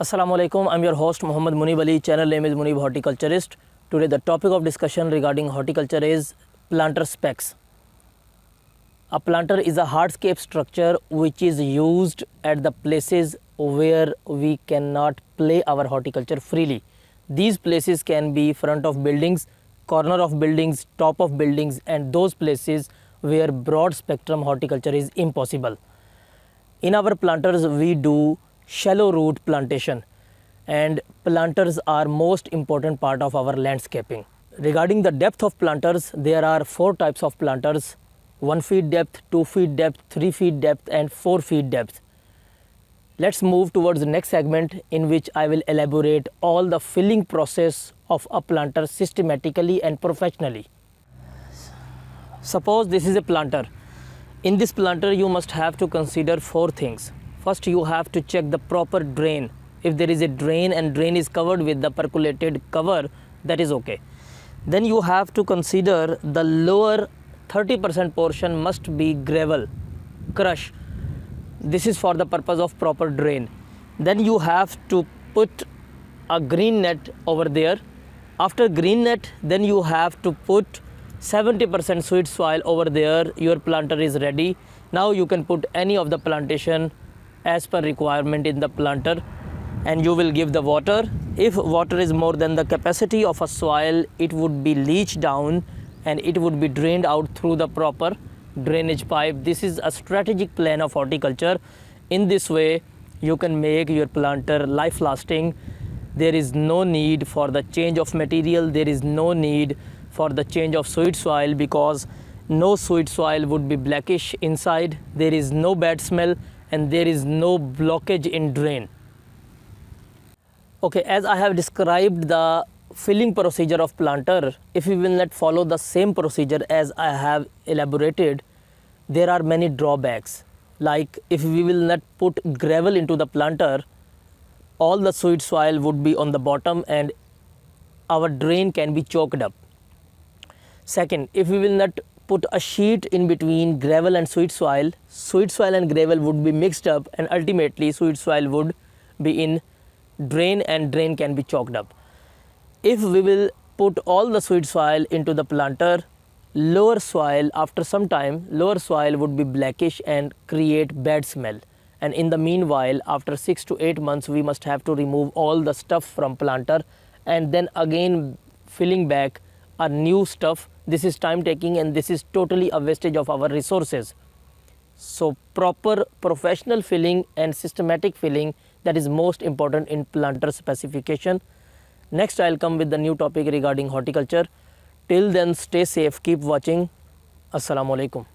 Assalamu alaikum. I'm your host Muhammad Munib Ali. Channel name is Munib Horticulturist. Today the topic of discussion regarding horticulture is planter specs. A planter is a hardscape structure which is used at the places where we cannot play our horticulture freely. These places can be front of buildings, corner of buildings, top of buildings, and those places where broad spectrum horticulture is impossible. In our planters we do shallow root plantation, and planters are most important part of our landscaping. Regarding the depth of planters, there are 4 types of planters: 1 feet depth, 2 feet depth, 3 feet depth, and 4 feet depth. Let's move towards the next segment in which I will elaborate all the filling process of a planter systematically and professionally. Suppose this is a planter. In this planter you must have to consider 4 things. First, you have to check the proper drain. If there is a drain and drain is covered with the percolated cover, that is okay. Then you have to consider the lower 30% portion must be gravel, crush. This is for the purpose of proper drain. Then you have to put a green net over there. After green net, then you have to put 70% sweet soil over there. Your planter is ready. Now you can put any of the plantation as per requirement in the planter, and you will give the water. If water is more than the capacity of a soil, it would be leached down and it would be drained out through the proper drainage pipe. This is a strategic plan of horticulture. In this way you can make your planter life lasting. There is no need for the change of material, there is no need for the change of sweet soil, because no sweet soil would be blackish inside, there is no bad smell, and there is no blockage in drain. Okay, as I have described the filling procedure of planter, if we will not follow the same procedure as I have elaborated, there are many drawbacks. Like if we will not put gravel into the planter, all the sweet soil would be on the bottom and our drain can be choked up. Second, if we will not put a sheet in between gravel and sweet soil and gravel would be mixed up, and ultimately sweet soil would be in drain and drain can be choked up. If we will put all the sweet soil into the planter, lower soil, after some time, lower soil would be blackish and create bad smell. And in the meanwhile, after 6 to 8 months, we must have to remove all the stuff from planter and then again filling back a new stuff. This is time taking and this is totally a wastage of our resources. So proper professional filling and systematic filling, that is most important in planter specification. Next I'll come with the new topic regarding horticulture. Till then, stay safe, keep watching. Assalamu alaikum.